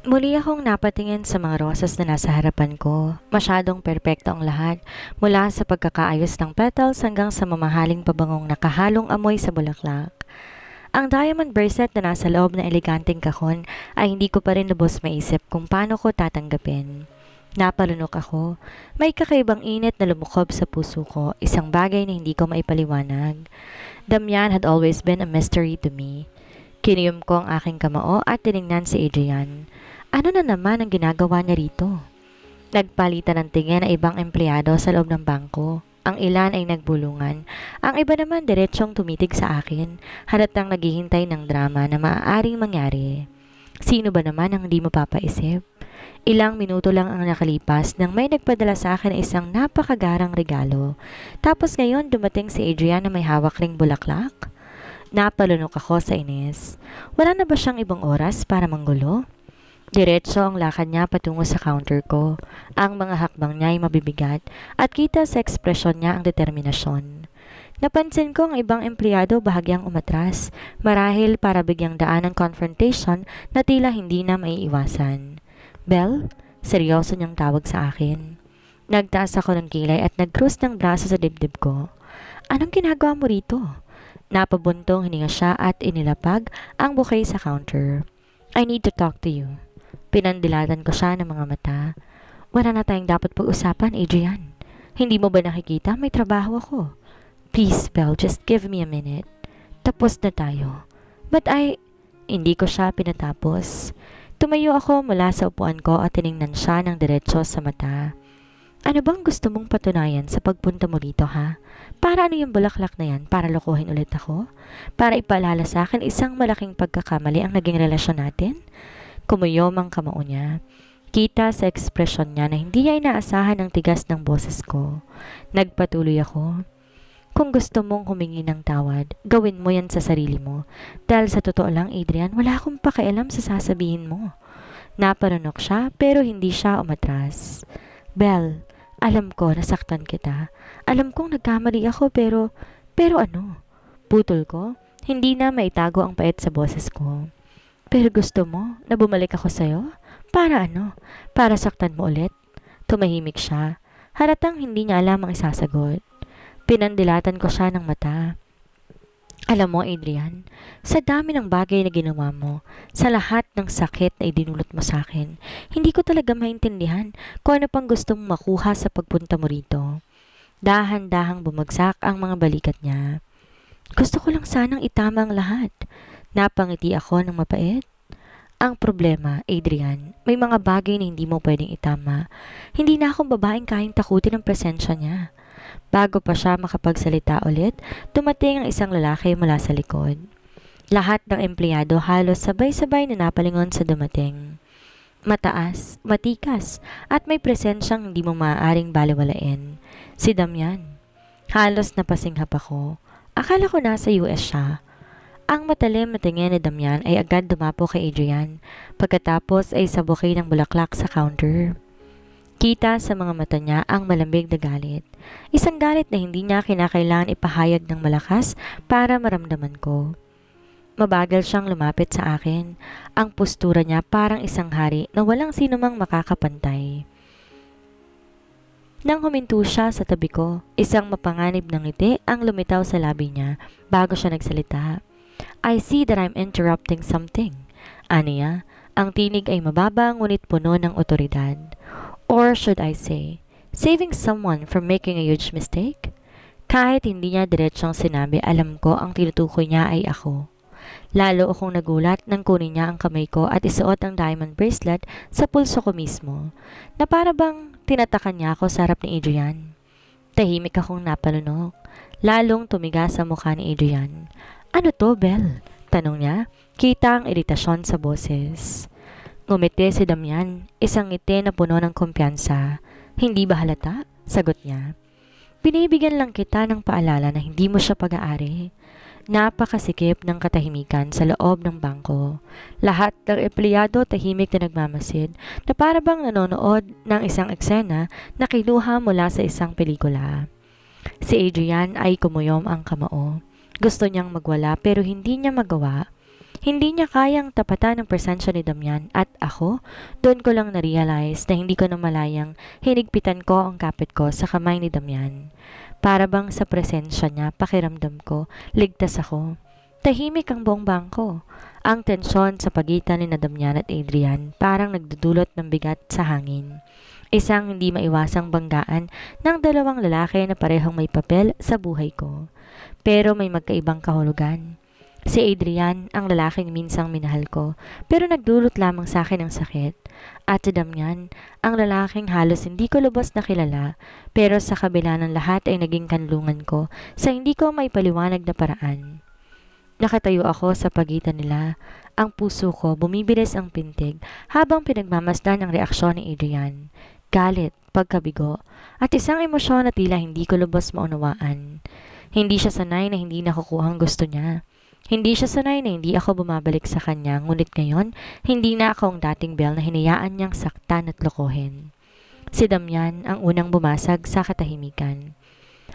Muli akong napatingin sa mga rosas na nasa harapan ko. Masyadong perpekto ang lahat, mula sa pagkakaayos ng petals hanggang sa mamahaling pabangong nakahalong amoy sa bulaklak. Ang diamond bracelet na nasa loob ng eleganteng kahon ay hindi ko pa rin lubos maisip kung paano ko tatanggapin. Napalunok ako. May kakaibang init na lumukob sa puso ko, isang bagay na hindi ko maipaliwanag. Damian had always been a mystery to me. Kiniyom ko ang aking kamao at tiningnan si Adrian. Ano na naman ang ginagawa niya rito? Nagpalitan ng tingin na ibang empleyado sa loob ng bangko. Ang ilan ay nagbulungan. Ang iba naman diretsyong tumitig sa akin, halatang naghihintay ng drama na maaaring mangyari. Sino ba naman ang hindi mapapaisip? Ilang minuto lang ang nakalipas nang may nagpadala sa akin ng isang napakagarang regalo. Tapos ngayon dumating si Adrian na may hawak ring bulaklak. Napalunok ako sa inis. Wala na ba siyang ibang oras para manggulo? Diretso ang lakad niya patungo sa counter ko. Ang mga hakbang niya ay mabibigat at kita sa ekspresyon niya ang determinasyon. Napansin ko ang ibang empleyado bahagyang umatras, marahil para bigyang daan ng confrontation na tila hindi na maiiwasan. Belle, seryoso niyang tawag sa akin. Nagtaas ako ng kilay at nag-cross ng braso sa dibdib ko. Anong ginagawa mo rito? Napabuntong hininga siya at inilapag ang bouquet sa counter. I need to talk to you. Pinandilatan ko siya ng mga mata. Wala na tayong dapat pag-usapan, Adrian. Hindi mo ba nakikita? May trabaho ako. Please, Belle, just give me a minute. Tapos na tayo. Hindi ko siya pinatapos. Tumayo ako mula sa upuan ko at tiningnan siya ng diretsyo sa mata. Ano bang gusto mong patunayan sa pagpunta mo rito, ha? Para ano yung bulaklak na yan? Para lokohin ulit ako? Para ipaalala sa akin isang malaking pagkakamali ang naging relasyon natin? Kumuyom ang kamao niya. Kita sa ekspresyon niya na hindi niya inaasahan ang tigas ng boses ko. Nagpatuloy ako. Kung gusto mong humingi ng tawad, gawin mo yan sa sarili mo. Dahil sa totoo lang, Adrian, wala akong pakialam sa sasabihin mo. Naparunok siya pero hindi siya umatras. Belle, alam ko nasaktan kita. Alam kong nagkamali ako pero ano? Putol ko? Hindi na maitago ang pait sa boses ko. Pero gusto mo na bumalik ako sa'yo? Para ano? Para saktan mo ulit? Tumahimik siya. Halatang hindi niya alam ang isasagot. Pinandilatan ko siya ng mata. Alam mo, Adrian, sa dami ng bagay na ginawa mo, sa lahat ng sakit na idinulot mo sa akin, hindi ko talaga maintindihan kung ano pang gusto mong makuha sa pagpunta mo rito. Dahan-dahang bumagsak ang mga balikat niya. Gusto ko lang sanang itama ang lahat. Napangiti ako ng mapait. Ang problema, Adrian, may mga bagay na hindi mo pwedeng itama. Hindi na akong babaeng kayang takutin ang presensya niya. Bago pa siya makapagsalita ulit, dumating ang isang lalaki mula sa likod. Lahat ng empleyado halos sabay-sabay na napalingon sa dumating. Mataas, matikas, at may presensyang hindi mo maaaring balewalain. Si Damian. Halos napasinghap ako. Akala ko nasa US siya. Ang matalim na tingin ni Damian ay agad dumapo kay Adrian. Pagkatapos ay sabukay ng bulaklak sa counter. Kita sa mga mata niya ang malamig na galit. Isang galit na hindi niya kinakailangan ipahayag ng malakas para maramdaman ko. Mabagal siyang lumapit sa akin. Ang postura niya parang isang hari na walang sinumang makakapantay. Nang huminto siya sa tabi ko, isang mapanganib ng ngiti ang lumitaw sa labi niya bago siya nagsalita. I see that I'm interrupting something. Aniya, ang tinig ay mababa ngunit puno ng otoridad. Or should I say, saving someone from making a huge mistake? Kahit hindi niya diretsyong sinabi, alam ko ang tinutukoy niya ay ako. Lalo akong nagulat nang kunin niya ang kamay ko at isuot ang diamond bracelet sa pulso ko mismo, na para bang tinatakan niya ako sa harap ni Adrian. Tahimik akong napalunok. Lalong tumigas sa mukha ni Adrian. Ano to, Belle? Tanong niya. Kita ang iritasyon sa boses. Ngumiti si Damian, isang ngiti na puno ng kumpiyansa. Hindi ba halata? Sagot niya. Binibigyan lang kita ng paalala na hindi mo siya pag-aari. Napakasikip ng katahimikan sa loob ng bangko. Lahat ng empleyado tahimik na nagmamasid na para bang nanonood ng isang eksena na kinuha mula sa isang pelikula. Si Adrian ay kumuyom ang kamao. Gusto niyang magwala pero hindi niya magawa. Hindi niya kayang tapatan ang presensya ni Damian at ako, doon ko lang na-realize na hindi ko namalayang hinigpitan ko ang kapit ko sa kamay ni Damian. Para bang sa presensya niya, pakiramdam ko, ligtas ako. Tahimik ang buong bangko. Ang tensyon sa pagitan ni Damian at Adrian parang nagdudulot ng bigat sa hangin. Isang hindi maiwasang banggaan ng dalawang lalaki na parehong may papel sa buhay ko. Pero may magkaibang kahulugan. Si Adrian, ang lalaking minsang minahal ko, pero nagdulot lamang sa akin ng sakit. At si Damian, ang lalaking halos hindi ko lubos na kilala, pero sa kabila ng lahat ay naging kanlungan ko sa hindi ko may paliwanag na paraan. Nakatayo ako sa pagitan nila. Ang puso ko bumibilis ang pintig habang pinagmamasdan ang reaksyon ni Adrian. Galit, pagkabigo, at isang emosyon na tila hindi ko lubos maunawaan. Hindi siya sanay na hindi nakukuha ang gusto niya. Hindi siya sanay na hindi ako bumabalik sa kanya, ngunit ngayon, hindi na ako ang dating Belle na hinayaan niyang saktan at lokohin. Si Damian ang unang bumasag sa katahimikan.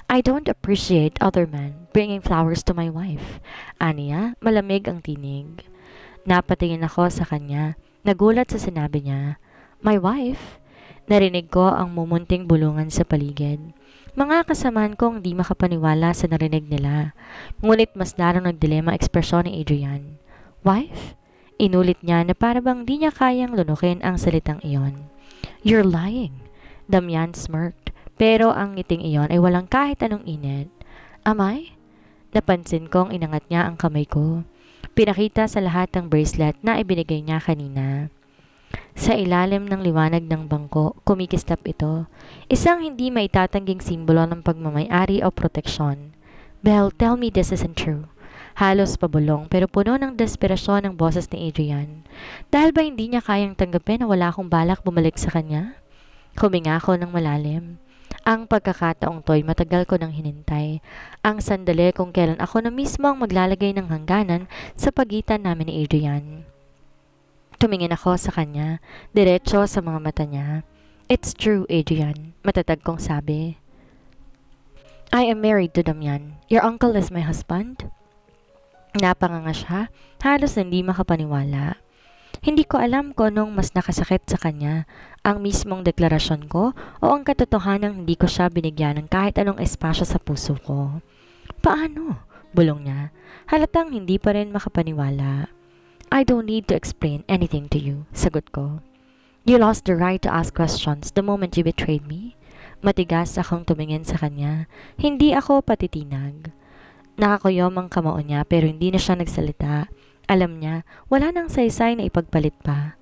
I don't appreciate other men bringing flowers to my wife. Aniya, malamig ang tinig. Napatingin ako sa kanya, nagulat sa sinabi niya, My wife? Narinig ko ang mumunting bulungan sa paligid. Mga kasamahan kong di makapaniwala sa narinig nila. Ngunit mas larang nagdilema ekspresyon ni Adrian. Wife? Inulit niya na para bang di niya kayang lunukin ang salitang iyon. You're lying. Damian smirked, pero ang ngiting iyon ay walang kahit anong init. Am I? Napansin kong inangat niya ang kamay ko. Pinakita sa lahat ang bracelet na ibinigay niya kanina. Sa ilalim ng liwanag ng bangko, kumikislap ito. Isang hindi maitatangging simbolo ng pagmamay-ari o proteksyon. Belle, tell me this isn't true. Halos pabulong pero puno ng desperasyon ang boses ni Adrian. Dahil ba hindi niya kayang tanggapin na wala akong balak bumalik sa kanya? Huminga ako ng malalim. Ang pagkakataong to'y matagal ko nang hinintay. Ang sandali kung kailan ako na mismo ang maglalagay ng hangganan sa pagitan namin ni Adrian. Tumingin ako sa kanya, diretso sa mga mata niya. It's true, Adrian, matatag kong sabi. I am married to Damian. Your uncle is my husband? Napanganga siya, halos hindi makapaniwala. Hindi ko alam kung anong mas nakasakit sa kanya, ang mismong deklarasyon ko o ang katotohanang hindi ko siya binigyan ng kahit anong espasyo sa puso ko. Paano? Bulong niya. Halatang hindi pa rin makapaniwala. I don't need to explain anything to you, sagot ko. You lost the right to ask questions the moment you betrayed me. Matigas akong tumingin sa kanya. Hindi ako patitinag. Nakakuyom ang kamao niya pero hindi na siya nagsalita. Alam niya, wala nang saysay na ipagpalit pa.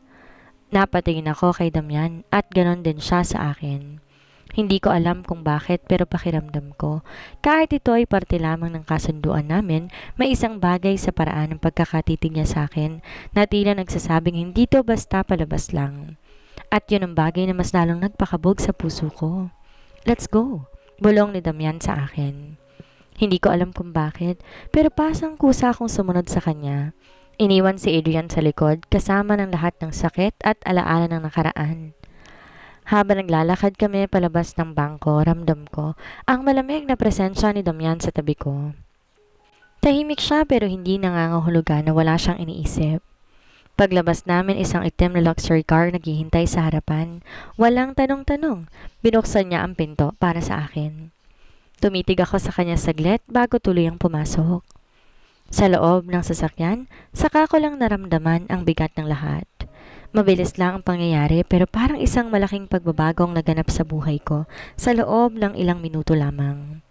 Napatingin ako kay Damian at ganon din siya sa akin. Hindi ko alam kung bakit pero pakiramdam ko, kahit ito ay parte lamang ng kasunduan namin, may isang bagay sa paraan ng pagkakatitig niya sa akin na tila nagsasabing hindi to basta palabas lang. At yun ang bagay na mas lalong nagpakabog sa puso ko. Let's go, bulong ni Damian sa akin. Hindi ko alam kung bakit, pero pasang kusa akong sumunod sa kanya. Iniwan si Adrian sa likod kasama ng lahat ng sakit at alaala ng nakaraan. Habang naglalakad kami palabas ng bangko, ramdam ko ang malamig na presensya ni Damian sa tabi ko. Tahimik siya pero hindi nangangahulugan na wala siyang iniisip. Paglabas namin, isang itim na luxury car naghihintay sa harapan. Walang tanong-tanong, binuksan niya ang pinto para sa akin. Tumitig ako sa kanya saglit bago tuluyang pumasok. Sa loob ng sasakyan, saka ko lang naramdaman ang bigat ng lahat. Mabilis lang ang pangyayari pero parang isang malaking pagbabagong naganap sa buhay ko sa loob ng ilang minuto lamang.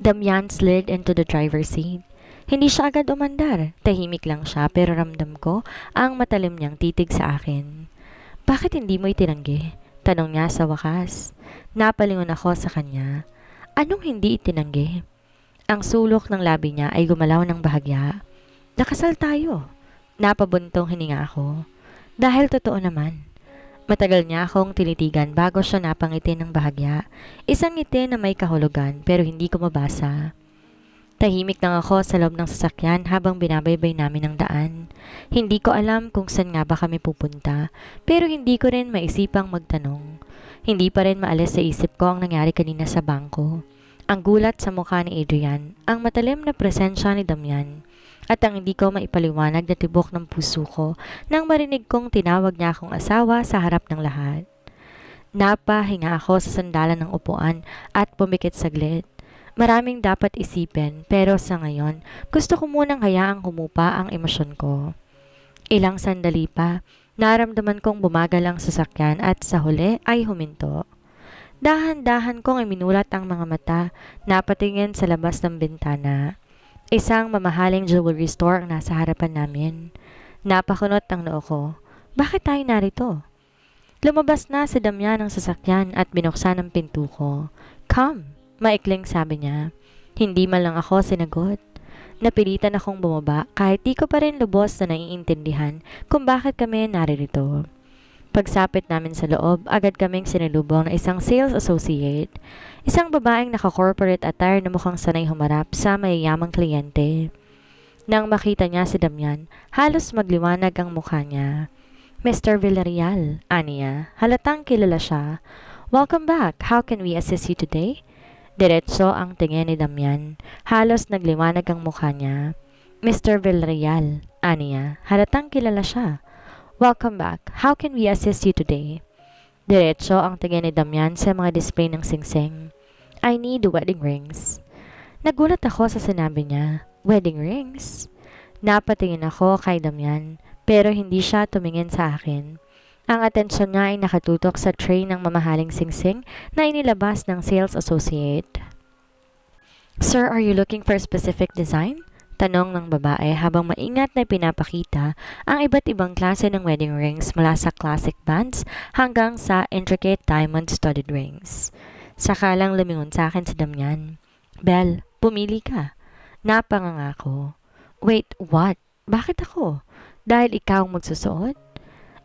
Damian slid into the driver's seat. Hindi siya agad umandar, tahimik lang siya pero ramdam ko ang matalim niyang titig sa akin. Bakit hindi mo itinanggi? Tanong niya sa wakas. Napalingon ako sa kanya. Anong hindi itinanggi? Ang sulok ng labi niya ay gumalaw ng bahagya. Nakasal tayo. Napabuntong hininga ako. Dahil totoo naman. Matagal niya akong tinitigan bago siya napangiti ng bahagya. Isang ngiti na may kahulugan pero hindi ko mabasa. Tahimik lang ako sa loob ng sasakyan habang binabaybay namin ang daan. Hindi ko alam kung saan nga ba kami pupunta pero hindi ko rin maisipang magtanong. Hindi pa rin maalis sa isip ko ang nangyari kanina sa bangko. Ang gulat sa mukha ni Adrian, ang matalim na presensya ni Damian, at ang hindi ko maipaliwanag na tibok ng puso ko nang marinig kong tinawag niya akong asawa sa harap ng lahat. Napahinga ako sa sandalan ng upuan at pumikit saglit. Maraming dapat isipin pero sa ngayon gusto ko munang hayaang humupa ang emosyon ko. Ilang sandali pa, naramdaman kong bumagal ang sasakyan at sa huli ay huminto. Dahan-dahan kong iminulat ang mga mata, napatingin sa labas ng bintana. Isang mamahaling jewelry store ang nasa harapan namin. Napakunot ang noo ko. Bakit tayo narito? Lumabas na si Damian ng sasakyan at binuksan ang pinto ko. Come, maikling sabi niya. Hindi man lang ako sinagot. Napilitan akong bumaba kahit di ko pa rin lubos na naiintindihan kung bakit kami naririto. Pagsapit namin sa loob, agad kaming sinalubong ng isang sales associate. Isang babaeng naka-corporate attire na mukhang sanay humarap sa mayayamang kliyente. Nang makita niya si Damian, halos magliwanag ang mukha niya. Mr. Villarreal, aniya, halatang kilala siya. Welcome back. How can we assist you today? Diretso ang tingin ni Damian. Halos nagliwanag ang mukha niya. Mr. Villarreal, aniya, halatang kilala siya. Welcome back. How can we assist you today? Diretso ang tingin ni Damian sa mga display ng singsing. I need wedding rings. Nagulat ako sa sinabi niya. Wedding rings? Napatingin ako kay Damian. Pero hindi siya tumingin sa akin. Ang atensyon niya ay nakatutok sa tray ng mamahaling singsing na inilabas ng sales associate. Sir, are you looking for a specific design? Tanong ng babae habang maingat na pinapakita ang iba't ibang klase ng wedding rings mula sa classic bands hanggang sa intricate diamond-studded rings. Saka lang lumingon sa akin si Damian. Belle, pumili ka. Napanganga ko. Wait, what? Bakit ako? Dahil ikaw ang magsusuot?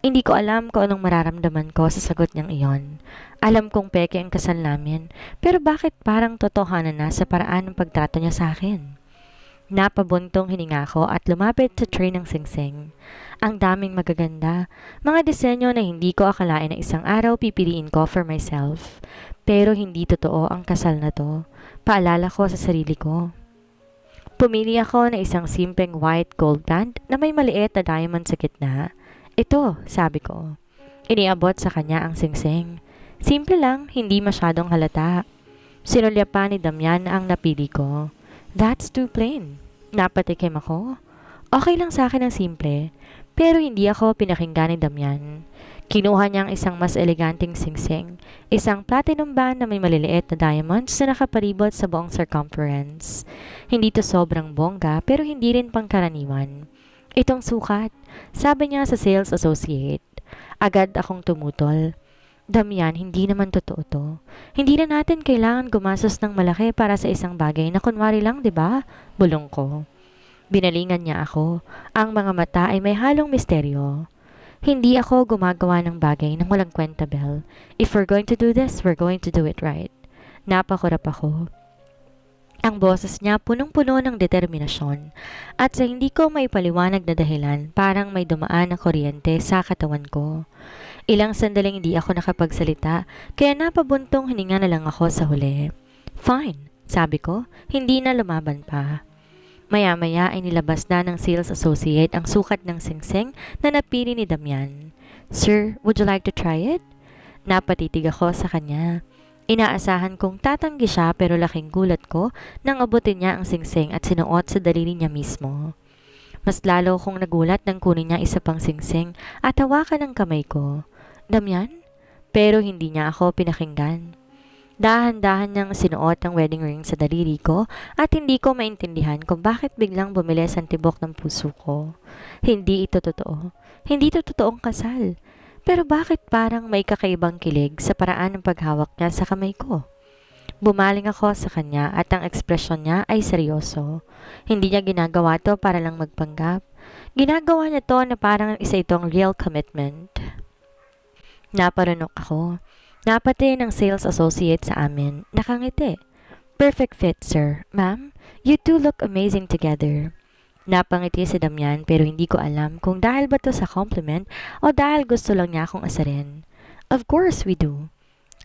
Hindi ko alam kung anong mararamdaman ko sa sagot niyang iyon. Alam kong peke ang kasal namin, pero bakit parang totohanan na sa paraan ng pagtrato niya sa akin? Napabuntong hininga ko at lumapit sa tray ng singsing. Ang daming magaganda, mga disenyo na hindi ko akalain na isang araw pipiliin ko for myself. Pero hindi totoo ang kasal na to. Paalala ko sa sarili ko. Pumili ako ng isang simpleng white gold band na may maliit na diamond sa gitna. Ito, sabi ko. Iniabot sa kanya ang singsing. Simple lang, hindi masyadong halata. Sinulya pa ni Damian ang napili ko. That's too plain. Napatikim ako. Okay lang sa akin ang simple, pero hindi ako pinakinggan ni Damian. Kinuha niya ang isang mas eleganteng singsing, isang platinum band na may maliliit na diamonds na nakapalibot sa buong circumference. Hindi to sobrang bongga pero hindi rin pangkaraniwan. Itong sukat, sabi niya sa sales associate. Agad akong tumutol. Damian, hindi naman totoo to. Hindi na natin kailangan gumastos ng malaki para sa isang bagay na kunwari lang, di ba? Bulong ko. Binalingan niya ako. Ang mga mata ay may halong misteryo. Hindi ako gumagawa ng bagay nang walang kwenta, Belle. If we're going to do this, we're going to do it right. Napakurap ako. Ang boses niya punong-puno ng determinasyon at sa hindi ko maipaliwanag na dahilan parang may dumaan na kuryente sa katawan ko. Ilang sandaling hindi ako nakapagsalita kaya napabuntong hininga na lang ako sa huli. Fine, sabi ko, hindi na lumaban pa. Maya-maya ay nilabas na ng sales associate ang sukat ng singsing na napili ni Damian. Sir, would you like to try it? Napatitig ako sa kanya. Inaasahan kong tatanggi siya pero laking gulat ko nang abutin niya ang singsing at sinuot sa daliri niya mismo. Mas lalo kong nagulat nang kunin niya isa pang singsing at hawakan ang kamay ko. Damian? Pero hindi niya ako pinakinggan. Dahan-dahan niyang sinuot ang wedding ring sa daliri ko at hindi ko maintindihan kung bakit biglang bumilis ang tibok ng puso ko. Hindi ito totoo. Hindi ito totoong kasal. Pero bakit parang may kakaibang kilig sa paraan ng paghawak niya sa kamay ko? Bumaling ako sa kanya at ang ekspresyon niya ay seryoso. Hindi niya ginagawa to para lang magpanggap. Ginagawa niya to na parang isa itong real commitment. Naparunok ako. Napati ng sales associate sa amin. Nakangiti. Perfect fit, sir. Ma'am, you two look amazing together. Napangiti si Damian pero hindi ko alam kung dahil ba to sa compliment o dahil gusto lang niya akong asarin. Of course we do.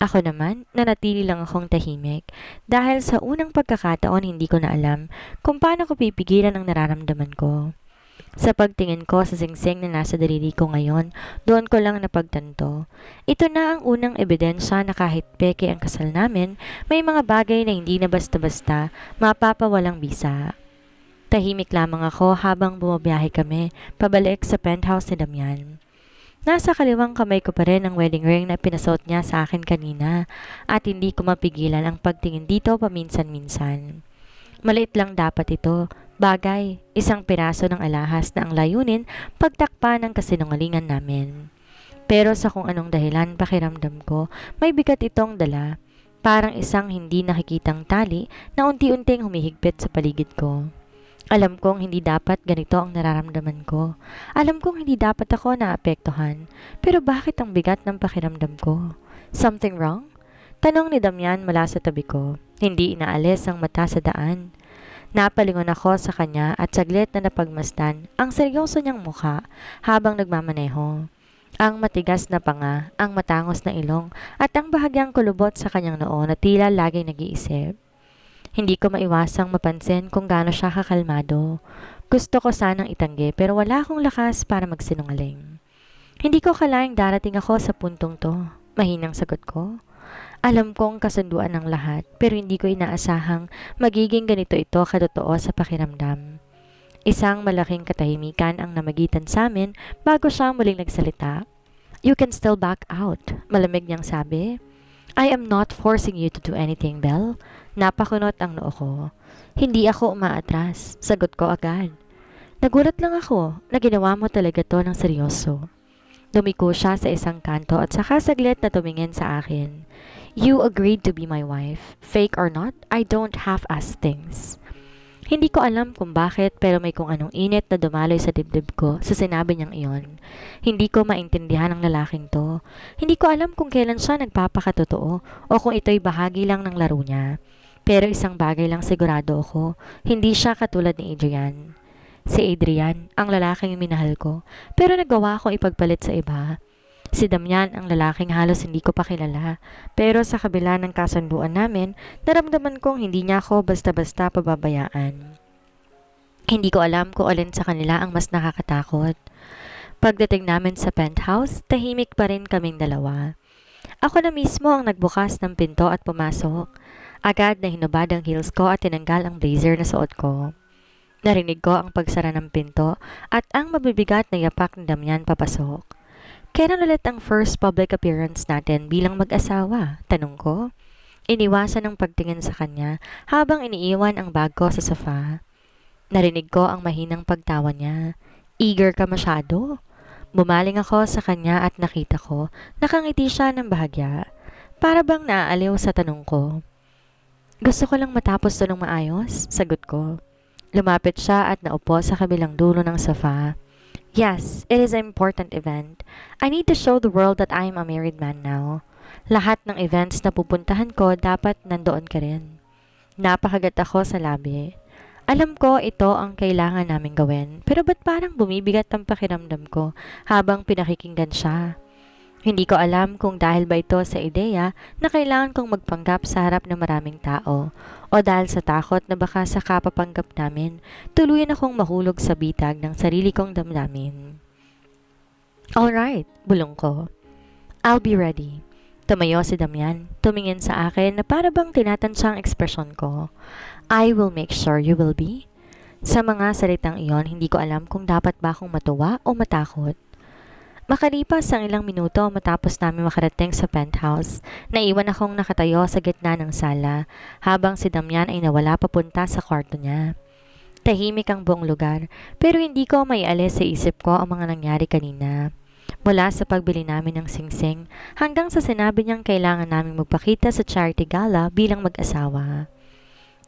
Ako naman, nanatili lang akong tahimik dahil sa unang pagkakataon hindi ko na alam kung paano ko pipigilan ang nararamdaman ko. Sa pagtingin ko sa singsing na nasa daliri ko ngayon, doon ko lang napagtanto. Ito na ang unang ebidensya na kahit peke ang kasal namin, may mga bagay na hindi na basta-basta mapapawalang bisa. Tahimik lamang ako habang bumabiyahe kami pabalik sa penthouse ni Damian. Nasa kaliwang kamay ko pa rin ang wedding ring na pinasuot niya sa akin kanina at hindi ko mapigilan ang pagtingin dito paminsan-minsan. Maliit lang dapat ito, bagay, isang piraso ng alahas na ang layunin pagtakpa ng kasinungalingan namin. Pero sa kung anong dahilan pakiramdam ko, may bigat itong dala, parang isang hindi nakikitang tali na unti-unting humihigpit sa paligid ko. Alam kong hindi dapat ganito ang nararamdaman ko. Alam kong hindi dapat ako naapektuhan. Pero bakit ang bigat ng pakiramdam ko? Something wrong? Tanong ni Damian mula sa tabi ko. Hindi inaalis ang mata sa daan. Napalingon ako sa kanya at saglit na napagmasdan ang seryoso niyang mukha habang nagmamaneho. Ang matigas na panga, ang matangos na ilong at ang bahagyang kulubot sa kanyang noo na tila laging nag-iisip. Hindi ko maiwasang mapansin kung gaano siya kakalmado. Gusto ko sanang itanggi pero wala akong lakas para magsinungaling. Hindi ko kalaing darating ako sa puntong to. Mahinang sagot ko. Alam kong kasunduan ng lahat pero hindi ko inaasahang magiging ganito ito katotoo sa pakiramdam. Isang malaking katahimikan ang namagitan sa amin bago siya muling nagsalita. You can still back out, malamig niyang sabi. I am not forcing you to do anything, Belle. Napakunot ang noo ko. Hindi ako umaatras. Sagot ko agad. Nagulat lang ako na ginawa mo talaga to ng seryoso. Dumiko siya sa isang kanto at saka saglit na tumingin sa akin. You agreed to be my wife. Fake or not, I don't half-ass things. Hindi ko alam kung bakit pero may kung anong init na dumaloy sa dibdib ko sa sinabi niyang iyon. Hindi ko maintindihan ang lalaking to. Hindi ko alam kung kailan siya nagpapakatotoo o kung ito'y bahagi lang ng laro niya. Pero isang bagay lang sigurado ako, hindi siya katulad ni Adrian. Si Adrian, ang lalaking minahal ko, pero nagawa ko ipagpalit sa iba. Si Damian ang lalaking halos hindi ko pa kilala, pero sa kabila ng kasunduan namin, naramdaman kong hindi niya ako basta-basta pababayaan. Hindi ko alam kung alin sa kanila ang mas nakakatakot. Pagdating namin sa penthouse, tahimik pa rin kaming dalawa. Ako na mismo ang nagbukas ng pinto at pumasok. Agad na hinubad ang heels ko at tinanggal ang blazer na suot ko. Narinig ko ang pagsara ng pinto at ang mabibigat na yapak ni Damian papasok. Kailan ulit ang first public appearance natin bilang mag-asawa? Tanong ko. Iniwasan ang pagtingin sa kanya habang iniiwan ang bag ko sa sofa. Narinig ko ang mahinang pagtawa niya. Eager ka masyado? Bumaling ako sa kanya at nakita ko nakangiti siya ng bahagya. Para bang naaaliw sa tanong ko. Gusto ko lang matapos to ng maayos, sagot ko. Lumapit siya at naupo sa kabilang dulo ng sofa. Yes, it is an important event. I need to show the world that I am a married man now. Lahat ng events na pupuntahan ko dapat nandoon ka rin. Napakagat ako sa labi. Alam ko ito ang kailangan naming gawin, pero ba't parang bumibigat ang pakiramdam ko habang pinakikinggan siya? Hindi ko alam kung dahil ba ito sa ideya na kailangan kong magpanggap sa harap ng maraming tao o dahil sa takot na baka sa kapapanggap namin, tuluyan akong mahulog sa bitag ng sarili kong damdamin. Alright, bulong ko. I'll be ready. Tumayo si Damian, tumingin sa akin na para bang tinatansya ang ekspresyon ko. I will make sure you will be. Sa mga salitang iyon, hindi ko alam kung dapat ba akong matuwa o matakot. Makalipas ang ilang minuto matapos namin makarating sa penthouse, naiwan akong nakatayo sa gitna ng sala habang si Damian ay nawala papunta sa kwarto niya. Tahimik ang buong lugar pero hindi ko maialis sa isip ko ang mga nangyari kanina. Mula sa pagbili namin ng singsing hanggang sa sinabi niyang kailangan naming magpakita sa charity gala bilang mag-asawa.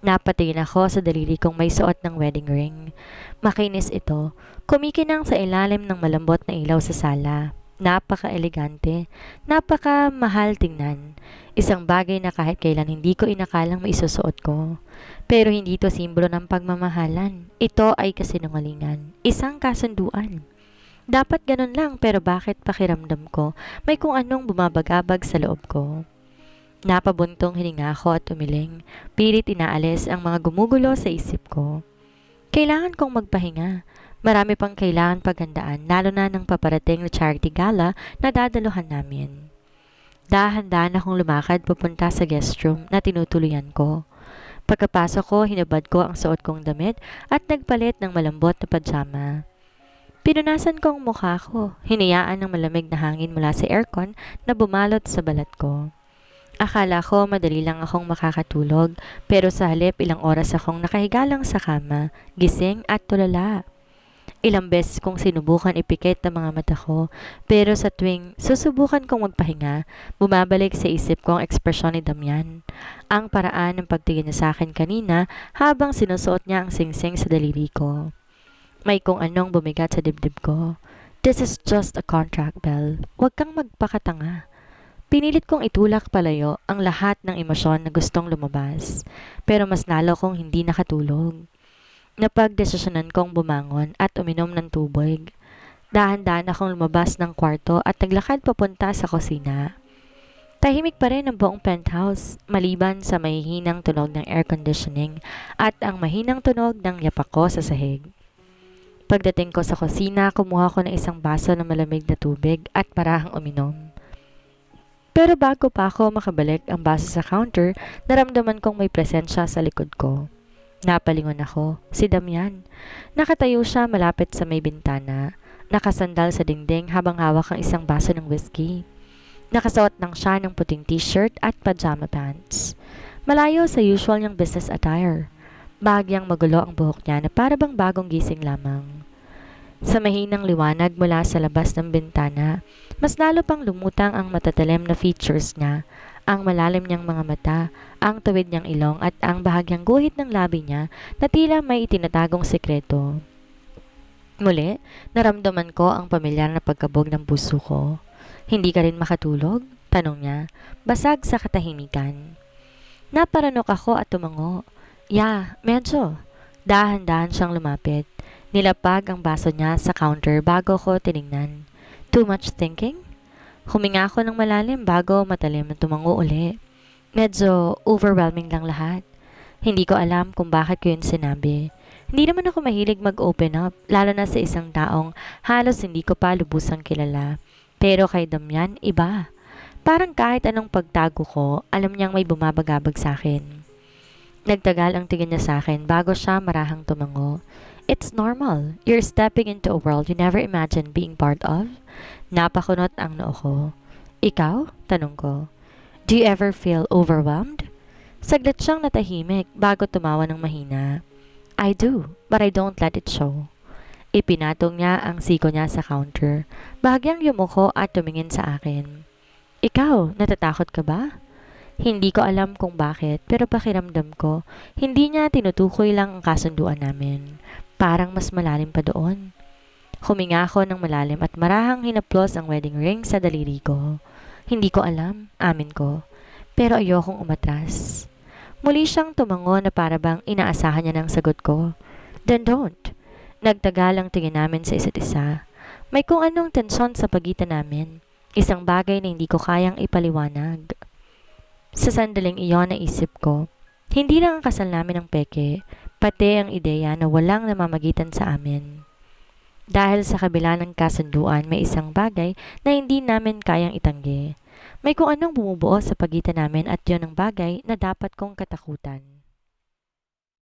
Napatingin ako sa daliri kong may suot ng wedding ring. Makinis ito, kumikinang sa ilalim ng malambot na ilaw sa sala. Napaka-elegante, napaka-mahal tingnan. Isang bagay na kahit kailan hindi ko inakalang maisusuot ko. Pero hindi ito simbolo ng pagmamahalan. Ito ay kasinungalingan, isang kasunduan. Dapat ganun lang pero bakit pakiramdam ko may kung anong bumabagabag sa loob ko. Napabuntong hininga ako at umiling. Pilit inaalis ang mga gumugulo sa isip ko. Kailangan kong magpahinga. Marami pang kailangan paghandaan, lalo na ng paparating na charity gala na dadaluhan namin. Dahan-dahan akong lumakad papunta sa guest room na tinutuluyan ko. Pagkapasok ko, hinubad ko ang suot kong damit at nagpalit ng malambot na pajama. Pinunasan ko ang mukha ko, hinayaan ng malamig na hangin mula sa aircon na bumalot sa balat ko. Akala ko madali lang akong makakatulog, pero sa halip ilang oras akong nakahiga lang sa kama, gising at tulala. Ilang beses kong sinubukan ipikit ang mga mata ko, pero sa tuwing susubukan kong magpahinga, bumabalik sa isip ko ang ekspresyon ni Damian. Ang paraan ng pagtingin niya sa akin kanina habang sinusuot niya ang singsing sa daliri ko. May kung anong bumigat sa dibdib ko. This is just a contract, Belle. Huwag kang magpakatanga. Pinilit kong itulak palayo ang lahat ng emosyon na gustong lumabas, pero mas lalo kong hindi nakatulog. Napagdesisyonan kong bumangon at uminom ng tubig. Dahan-dahan akong lumabas ng kwarto at naglakad papunta sa kusina. Tahimik pa rin ang buong penthouse, maliban sa mahihinang tunog ng air conditioning at ang mahinang tunog ng yapak ko sa sahig. Pagdating ko sa kusina, kumuha ko ng isang baso ng malamig na tubig at parahang uminom. Pero bago pa ako makabalik ang baso sa counter, naramdaman kong may presensya sa likod ko. Napalingon ako, si Damian. Nakatayo siya malapit sa may bintana, nakasandal sa dingding habang hawak ang isang baso ng whiskey. Nakasuot lang siya ng puting t-shirt at pajama pants. Malayo sa usual niyang business attire. Bahagyang magulo ang buhok niya na para bang bagong gising lamang. Sa mahinang liwanag mula sa labas ng bintana, mas lalo pang lumutang ang matatalim na features niya, ang malalim niyang mga mata, ang tuwid niyang ilong at ang bahagyang guhit ng labi niya na tila may itinatagong sekreto. Muli, naramdaman ko ang pamilyar na pagkabog ng puso ko. Hindi ka rin makatulog? Tanong niya, basag sa katahimikan. Naparanok ako at tumango. Medyo. Dahan-dahan siyang lumapit. Nilapag ang baso niya sa counter bago ko tiningnan. Too much thinking? Huminga ako ng malalim bago matalim na tumango uli. Medyo overwhelming lang lahat. Hindi ko alam kung bakit ko yun sinabi. Hindi naman ako mahilig mag-open up, lalo na sa isang taong halos hindi ko pa lubusang kilala. Pero kay Damian, iba. Parang kahit anong pagtago ko, alam niyang may bumabagabag sa akin. Nagtagal ang tingin niya sa akin bago siya marahang tumango. It's normal. You're stepping into a world you never imagined being part of. Napakunot ang noo ko. Ikaw? Tanong ko. Do you ever feel overwhelmed? Saglit siyang natahimik bago tumawa ng mahina. I do, but I don't let it show. Ipinatong niya ang siko niya sa counter. Bahagyang yumuko at tumingin sa akin. Ikaw, natatakot ka ba? Hindi ko alam kung bakit, pero pakiramdam ko, hindi niya tinutukoy lang ang kasunduan namin. Parang mas malalim pa doon. Huminga ako ng malalim at marahang hinaplos ang wedding ring sa daliri ko. Hindi ko alam, amin ko. Pero ayokong umatras. Muli siyang tumango na parabang inaasahan niya ng sagot ko. Then don't. Nagtagal ang tingin namin sa isa't isa. May kung anong tensyon sa pagitan namin. Isang bagay na hindi ko kayang ipaliwanag. Sa sandaling iyon naisip ko, hindi lang ang kasal namin ang peke, pati ang ideya na walang namamagitan sa amin. Dahil sa kabila ng kasunduan, may isang bagay na hindi namin kayang itanggi. May kung anong bumubuo sa pagitan namin at yon ang bagay na dapat kong katakutan.